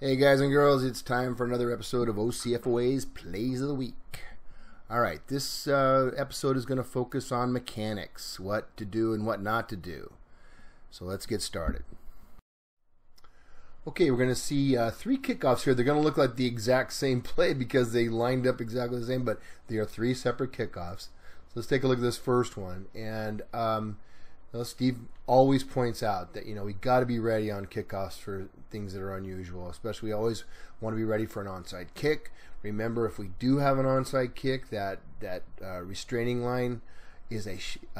Hey guys and girls, it's time for another episode of OCFOA's Plays of the Week. Alright, this episode is going to focus on mechanics, what to do and what not to do. So let's get started. Okay, we're going to see three kickoffs here. They're going to look like the exact same play because they lined up exactly the same, but they are three separate kickoffs. So let's take a look at this first one. And Steve always points out that, we got to be ready on kickoffs for things that are unusual. Especially, we always want to be ready for an onside kick. Remember, if we do have an onside kick, that restraining line is a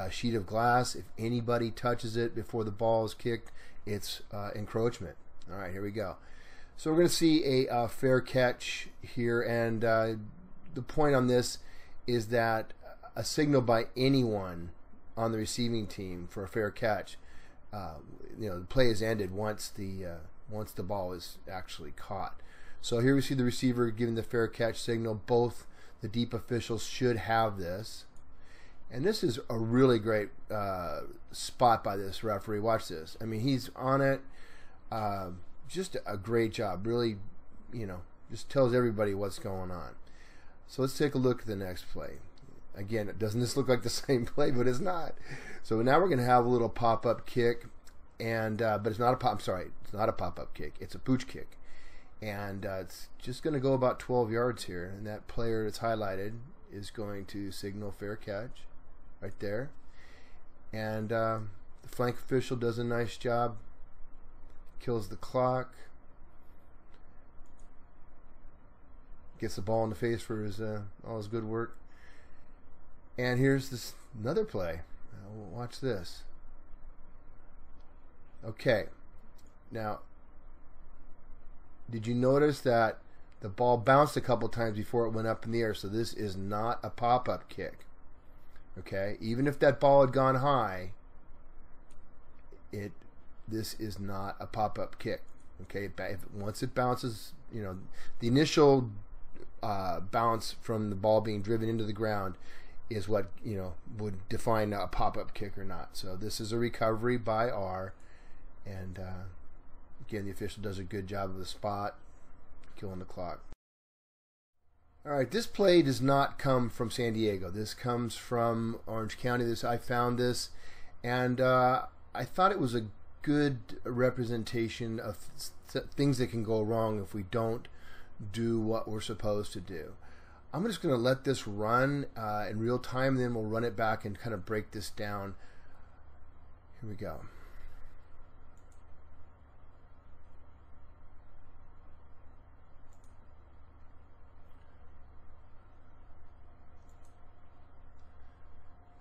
sheet of glass. If anybody touches it before the ball is kicked, it's encroachment. All right, here we go. So we're going to see a fair catch here, and the point on this is that a signal by anyone on the receiving team for a fair catch, the play is ended once the ball is actually caught. So here we see the receiver giving the fair catch signal. Both the deep officials should have this, and this is a really great spot by this referee. Watch this. I mean, he's on it. Just a great job. Really, just tells everybody what's going on. So let's take a look at the next play. Again, doesn't this look like the same play? But it's not. So now we're going to have a little pop-up kick, and but it's not a pop. I'm sorry, it's not a pop-up kick. It's a pooch kick, and it's just going to go about 12 yards here. And that player that's highlighted is going to signal fair catch, right there. And the flank official does a nice job. Kills the clock. Gets the ball in the face for his all his good work. And here's another play. Watch this. Okay. Now, did you notice that the ball bounced a couple times before it went up in the air? So this is not a pop-up kick. Okay? Even if that ball had gone high, this is not a pop-up kick. Okay? Once it bounces, the initial bounce from the ball being driven into the ground is what would define a pop-up kick or not. So this is a recovery by R, and again, the official does a good job of the spot, killing the clock. All right, this play does not come from San Diego. This comes from Orange County. I found this, and I thought it was a good representation of things that can go wrong if we don't do what we're supposed to do. I'm just going to let this run in real time, then we'll run it back and kind of break this down. Here we go.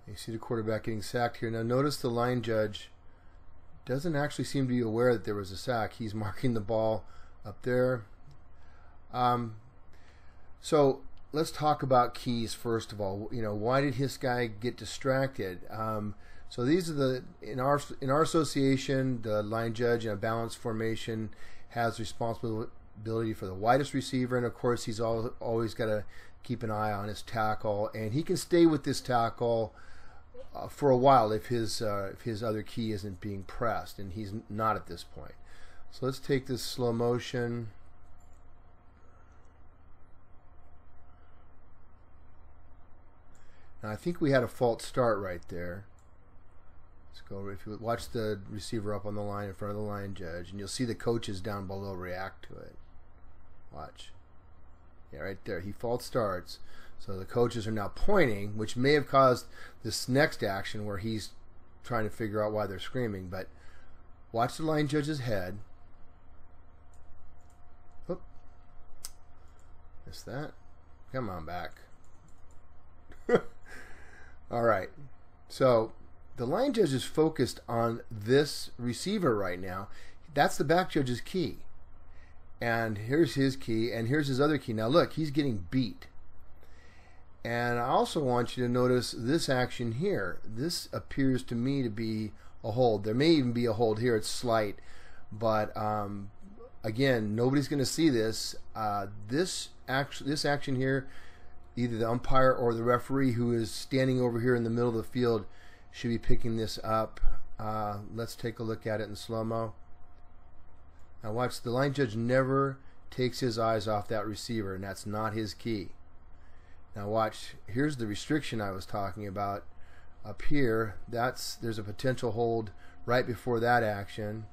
You see the quarterback getting sacked here. Now notice the line judge doesn't actually seem to be aware that there was a sack. He's marking the ball up there. So let's talk about keys first of all. Why did this guy get distracted? So these are in our association, the line judge in a balanced formation has responsibility for the widest receiver, and of course he's always got to keep an eye on his tackle, and he can stay with this tackle for a while if his other key isn't being pressed, and he's not at this point. So let's take this slow motion. Now I think we had a false start right there. Let's go. If you watch the receiver up on the line in front of the line judge, and you'll see the coaches down below react to it. Watch. Yeah, right there. He false starts. So the coaches are now pointing, which may have caused this next action where he's trying to figure out why they're screaming. But watch the line judge's head. Oop. Missed that. Come on back. All right, so the line judge is focused on this receiver right now. That's the back judge's key. And here's his key, and here's his other key. Now look, he's getting beat. And I also want you to notice this action here. This appears to me to be a hold. There may even be a hold here. It's slight. But again, nobody's going to see this. This action here, either the umpire or the referee who is standing over here in the middle of the field should be picking this up. Let's take a look at it in slow-mo. Now watch, the line judge never takes his eyes off that receiver, and that's not his key. Now watch, here's the restriction I was talking about. Up here, there's a potential hold right before that action.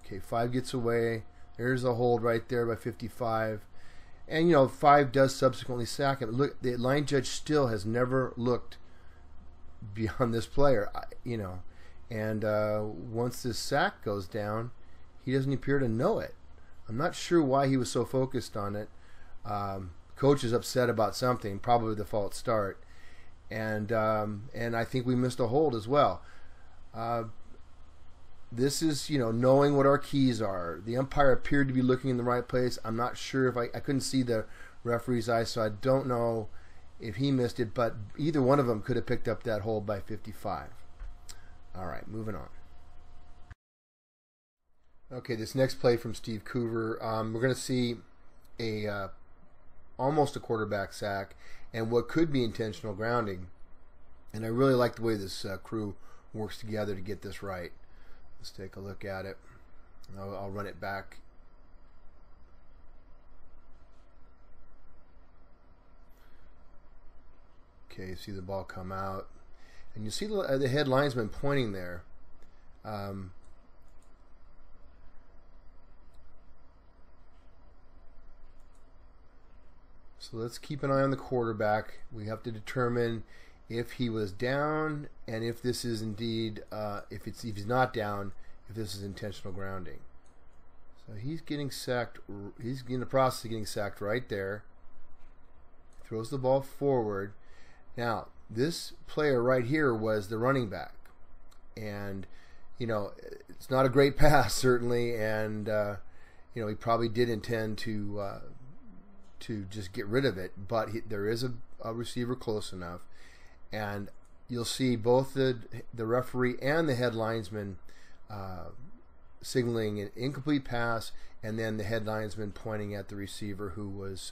Okay, 5 gets away. There's a hold right there by 55. And, 5 does subsequently sack him. Look, the line judge still has never looked beyond this player, And once this sack goes down, he doesn't appear to know it. I'm not sure why he was so focused on it. Coach is upset about something, probably the false start. And I think we missed a hold as well. This is, knowing what our keys are. The umpire appeared to be looking in the right place. I'm not sure if I couldn't see the referee's eyes, so I don't know if he missed it, but either one of them could have picked up that hold by 55. All right, moving on. Okay, this next play from Steve Coover, we're going to see almost a quarterback sack and what could be intentional grounding. And I really like the way this crew works together to get this right. Let's take a look at it. I'll run it back. Okay, you see the ball come out. And you see the head linesman pointing there. So let's keep an eye on the quarterback. We have to determine if he was down, and if this is indeed, if he's not down, if this is intentional grounding. So he's getting sacked. He's in the process of getting sacked right there. Throws the ball forward. Now, this player right here was the running back, and it's not a great pass certainly, and he probably did intend to just get rid of it, but there is a receiver close enough. And you'll see both the referee and the head linesman signaling an incomplete pass, and then the head linesman pointing at the receiver who was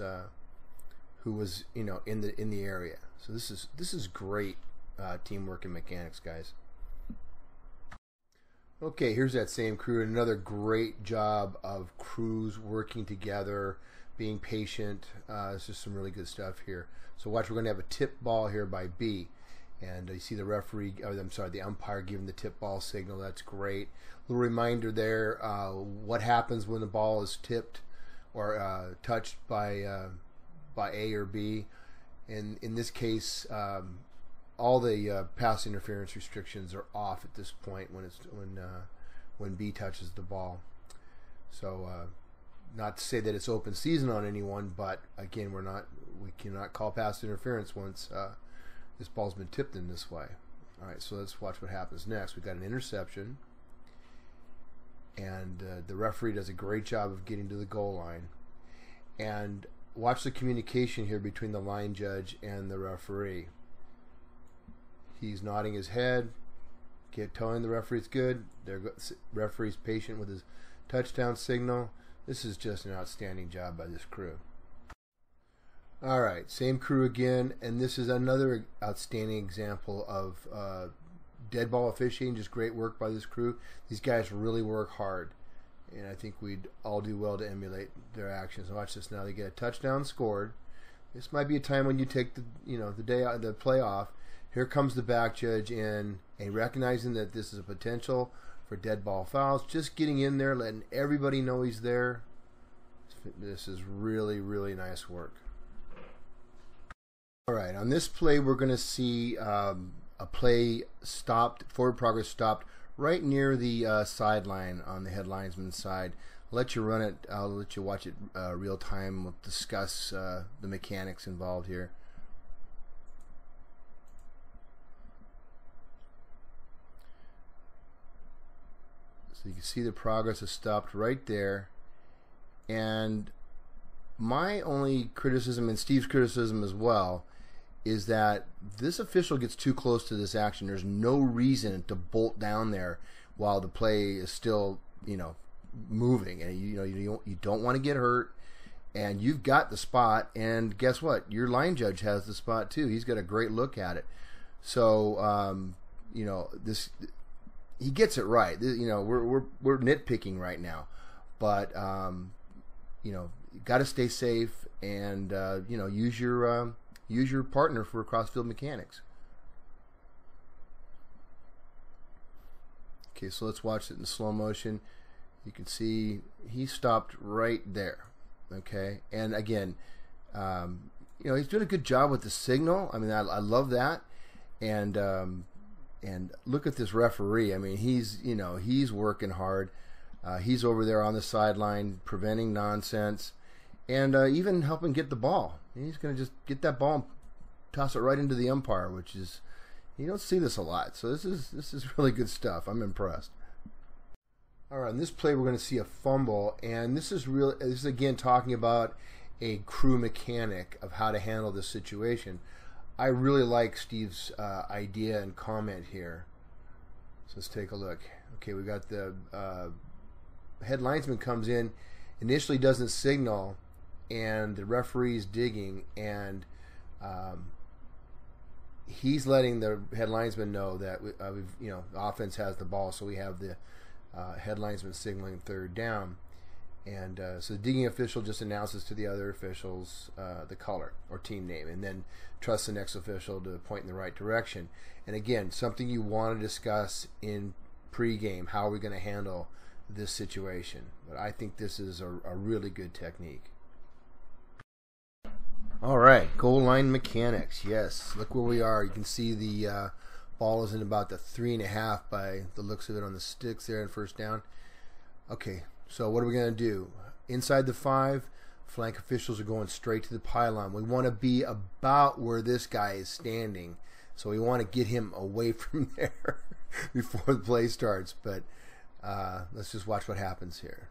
in the area. So this is great teamwork and mechanics, guys. Okay, here's that same crew, and another great job of crews working together, being patient. It's just some really good stuff here. So watch, we're going to have a tip ball here by B. And you see the the umpire giving the tip ball signal. That's great. Little reminder there, what happens when the ball is tipped or touched by A or B. And in this case, all the pass interference restrictions are off at this point when B touches the ball. So not to say that it's open season on anyone, but again, we cannot call pass interference once this ball's been tipped in this way. All right, so let's watch what happens next. We've got an interception, and the referee does a great job of getting to the goal line. And watch the communication here between the line judge and the referee. He's nodding his head, telling the referee's good. The referee's patient with his touchdown signal. This is just an outstanding job by this crew. All right, same crew again, and this is another outstanding example of dead ball officiating. Just great work by this crew. These guys really work hard, and I think we'd all do well to emulate their actions. Watch this now. They get a touchdown scored. This might be a time when you take the play off. Here comes the back judge in, and recognizing that this is a potential for dead ball fouls, just getting in there, letting everybody know he's there. This is really, really nice work. All right, on this play, we're going to see a play stopped, forward progress stopped, right near the sideline on the head linesman's side. I'll let you run it. I'll let you watch it real time. We'll discuss the mechanics involved here. So you can see the progress is stopped right there. And my only criticism, and Steve's criticism as well, is that this official gets too close to this action. There's no reason to bolt down there while the play is still, moving, and you don't want to get hurt. And you've got the spot, and guess what? Your line judge has the spot too. He's got a great look at it. So he gets it right. We're nitpicking right now, but you know, you got to stay safe and you know, use your partner for cross-field mechanics. Okay, so let's watch it in slow motion. You can see he stopped right there. Okay, and again, you know, he's doing a good job with the signal. I mean, I love that. And look at this referee. I mean, he's, you know, he's working hard. He's over there on the sideline preventing nonsense, and even helping get the ball. He's going to just get that ball and toss it right into the umpire, which is, you don't see this a lot. So this is really good stuff. I'm impressed. All right, in this play we're going to see a fumble, and this is again talking about a crew mechanic of how to handle this situation. I really like Steve's idea and comment here. So let's take a look. Okay, we got the head linesman comes in, initially doesn't signal, and the referee's digging, and he's letting the head linesman know that you know, the offense has the ball, so we have the head linesman signaling third down. And so the digging official just announces to the other officials the color or team name, and then trusts the next official to point in the right direction. And again, something you want to discuss in pregame: how are we going to handle this situation? But I think this is a really good technique. All right, goal line mechanics. Yes, look where we are. You can see the ball is in about the 3.5 by the looks of it on the sticks there in first down. Okay, so what are we going to do? Inside the 5, flank officials are going straight to the pylon. We want to be about where this guy is standing, so we want to get him away from there before the play starts. But let's just watch what happens here.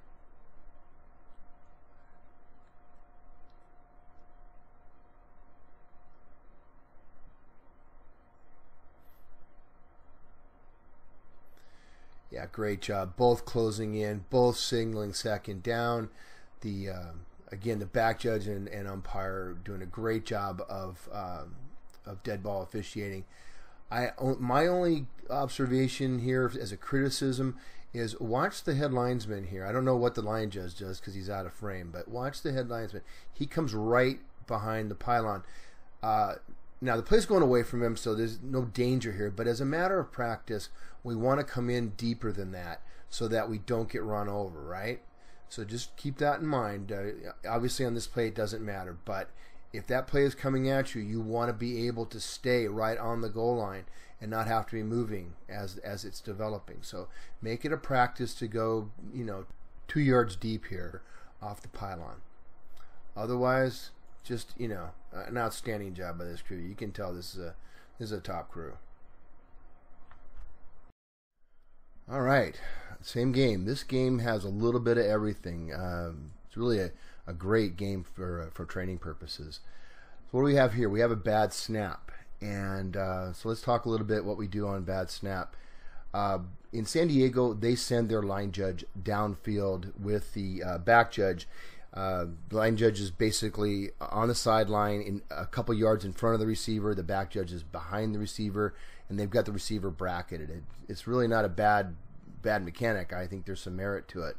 Yeah, great job. Both closing in, both signaling second down. The again, the back judge and umpire doing a great job of dead ball officiating. My only observation here as a criticism is watch the head linesman here. I don't know what the line judge does because he's out of frame, but watch the head linesman. He comes right behind the pylon. Now, the play's going away from him, so there's no danger here. But as a matter of practice, we want to come in deeper than that so that we don't get run over, right? So just keep that in mind. Obviously, on this play, it doesn't matter. But if that play is coming at you, you want to be able to stay right on the goal line and not have to be moving as it's developing. So make it a practice to go, you know, 2 yards deep here off the pylon. Otherwise, just, you know, an outstanding job by this crew. You can tell this is a top crew. All right, same game. This game has a little bit of everything. It's really a great game for training purposes. So what do we have here? We have a bad snap, and so let's talk a little bit what we do on bad snap. In San Diego, they send their line judge downfield with the back judge. The line judge is basically on the sideline in a couple yards in front of the receiver. The back judge is behind the receiver, and they've got the receiver bracketed. It's really not a bad mechanic. I think there's some merit to it.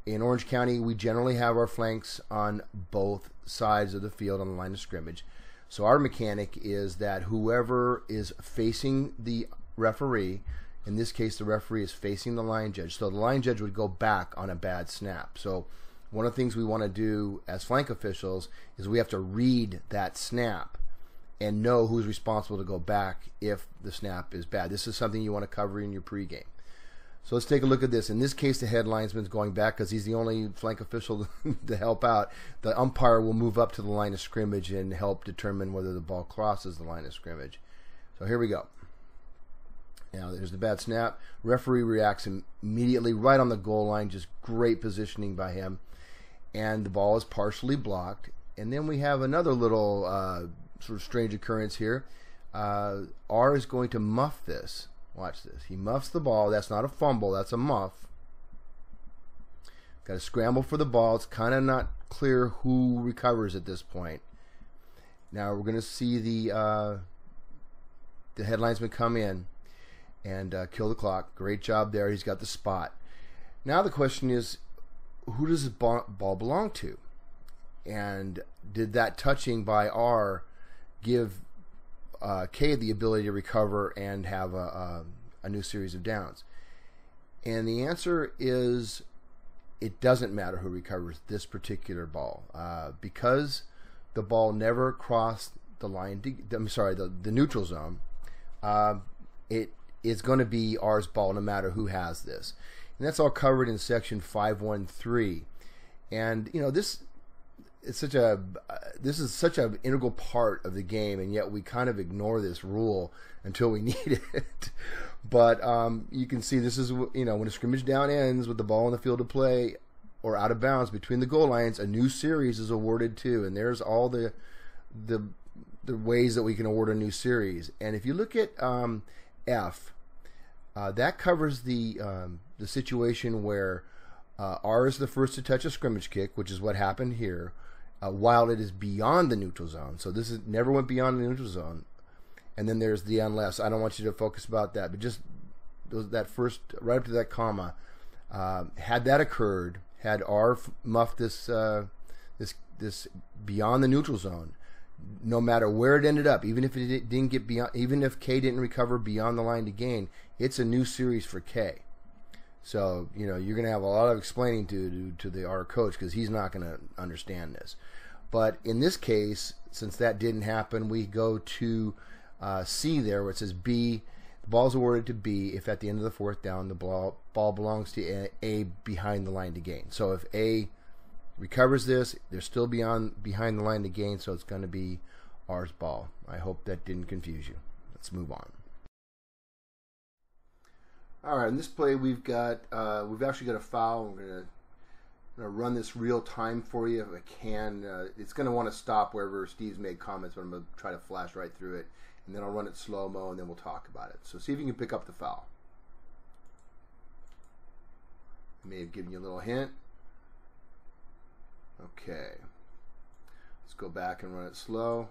In Orange County, we generally have our flanks on both sides of the field on the line of scrimmage. So our mechanic is that whoever is facing the referee, in this case the referee is facing the line judge, so the line judge would go back on a bad snap. So one of the things we want to do as flank officials is we have to read that snap and know who's responsible to go back if the snap is bad. This is something you want to cover in your pregame. So let's take a look at this. In this case, the head linesman's going back because he's the only flank official to help out. The umpire will move up to the line of scrimmage and help determine whether the ball crosses the line of scrimmage. So here we go. Now there's the bad snap. Referee reacts immediately right on the goal line. Just great positioning by him. And the ball is partially blocked. And then we have another little sort of strange occurrence here. R is going to muff this. Watch this. He muffs the ball. That's not a fumble. That's a muff. Got to scramble for the ball. It's kind of not clear who recovers at this point. Now we're going to see the head linesman come in and kill the clock. Great job there. He's got the spot. Now the question is, who does this ball belong to? And did that touching by R give K the ability to recover and have a new series of downs? And the answer is it doesn't matter who recovers this particular ball because the ball never crossed the line. The neutral zone. It is going to be R's ball no matter who has this, and that's all covered in section 513. And you know this is such an integral part of the game, and yet we kind of ignore this rule until we need it. But you can see this is, you know, when a scrimmage down ends with the ball in the field of play or out of bounds between the goal lines, a new series is awarded too. And there's all the ways that we can award a new series. And if you look at F, that covers the situation where R is the first to touch a scrimmage kick, which is what happened here, while it is beyond the neutral zone. So this never went beyond the neutral zone. And then there's the unless. I don't want you to focus about that, but just that first, right up to that comma, had that occurred, had R muffed this beyond the neutral zone, no matter where it ended up, even if it didn't get beyond, even if K didn't recover beyond the line to gain, it's a new series for K. So you know you're going to have a lot of explaining to the R coach because he's not going to understand this. But in this case, since that didn't happen, we go to C there where it says B. The ball is awarded to B if at the end of the fourth down the ball belongs to A behind the line to gain. So if A recovers this, they're still behind the line to gain, so it's going to be R's ball. I hope that didn't confuse you. Let's move on. All right, in this play we've actually got a foul. We're going to run this real time for you if I can. It's going to want to stop wherever Steve's made comments, but I'm going to try to flash right through it, and then I'll run it slow-mo, and then we'll talk about it. So see if you can pick up the foul. I may have given you a little hint. Okay. Let's go back and run it slow.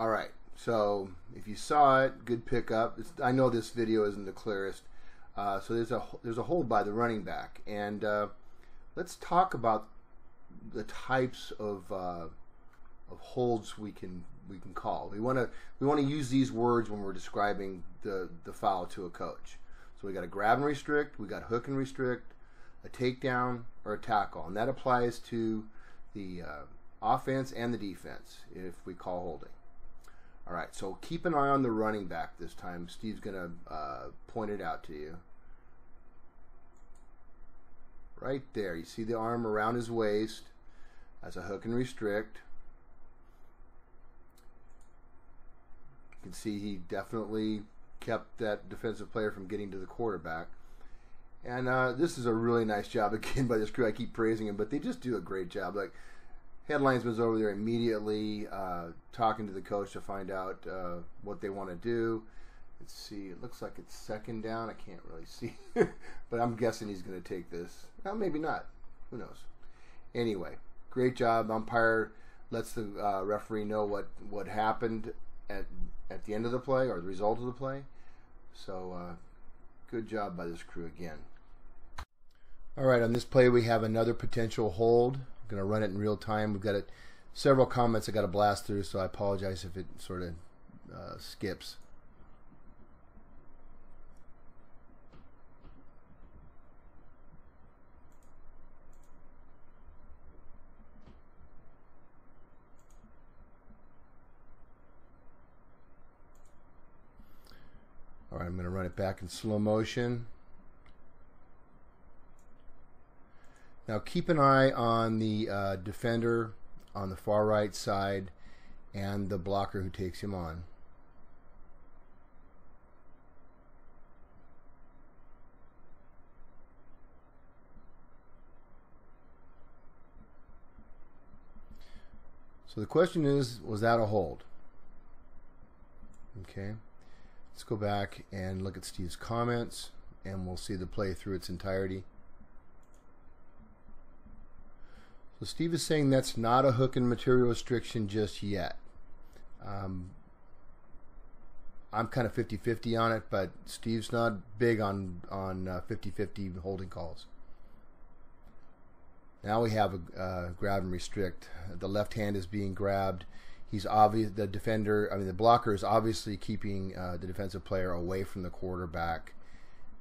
All right, so if you saw it, good pickup. I know this video isn't the clearest, so there's a hold by the running back, and let's talk about the types of holds we can call. We want to use these words when we're describing the foul to a coach. So we got a grab and restrict, we got hook and restrict, a takedown, or a tackle, and that applies to the offense and the defense if we call holding. All right, so keep an eye on the running back this time. Steve's going to point it out to you. Right there, you see the arm around his waist as a hook and restrict. You can see he definitely kept that defensive player from getting to the quarterback. And this is a really nice job again by this crew. I keep praising him, but they just do a great job. Like, headlinesman's over there immediately talking to the coach to find out what they want to do. Let's see. It looks like it's second down. I can't really see. But I'm guessing he's going to take this. Well, maybe not. Who knows? Anyway, great job. Umpire lets the referee know what happened at the end of the play or the result of the play. So good job by this crew again. All right, on this play we have another potential hold. I'm going to run it in real time. We've got several comments I got to blast through, so I apologize if it sort of skips. All right, I'm going to run it back in slow motion. Now keep an eye on the defender on the far right side and the blocker who takes him on. So the question is, was that a hold? Okay, let's go back and look at Steve's comments and we'll see the play through its entirety. So Steve is saying that's not a hook and material restriction just yet. I'm kind of 50-50 on it, but Steve's not big on 50-50 holding calls. Now we have a grab and restrict. The left hand is being grabbed. He's obvious. The blocker is obviously keeping the defensive player away from the quarterback,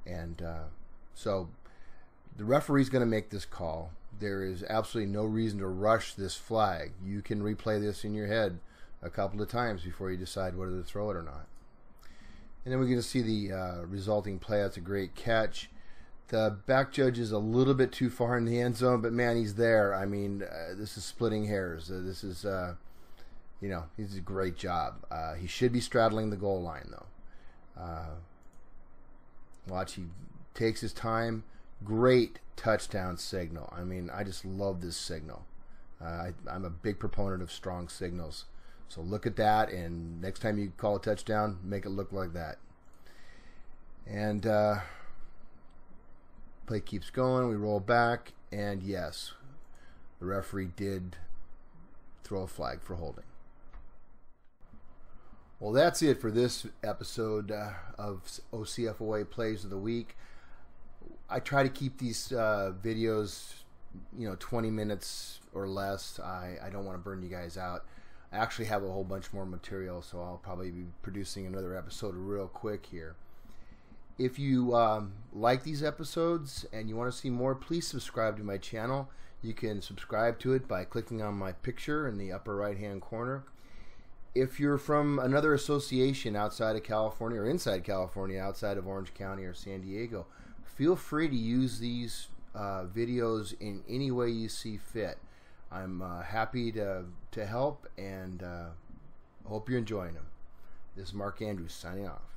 and so the referee's going to make this call. There is absolutely no reason to rush this flag. You can replay this in your head a couple of times before you decide whether to throw it or not. And then we're going to see the resulting play. That's a great catch. The back judge is a little bit too far in the end zone, but man, he's there. I mean, this is splitting hairs. This is, he does a great job. He should be straddling the goal line, though. Watch, he takes his time. Great touchdown signal. I mean, I just love this signal. I'm a big proponent of strong signals. So look at that, and next time you call a touchdown, make it look like that. And play keeps going. We roll back, and yes, the referee did throw a flag for holding. Well, that's it for this episode of OCFOA Plays of the Week. I try to keep these videos, 20 minutes or less. I don't want to burn you guys out. I actually have a whole bunch more material, so I'll probably be producing another episode real quick here. If you like these episodes and you want to see more, please subscribe to my channel. You can subscribe to it by clicking on my picture in the upper right-hand corner. If you're from another association outside of California or inside California, outside of Orange County or San Diego, feel free to use these videos in any way you see fit. I'm happy to help, and hope you're enjoying them. This is Mark Andrews signing off.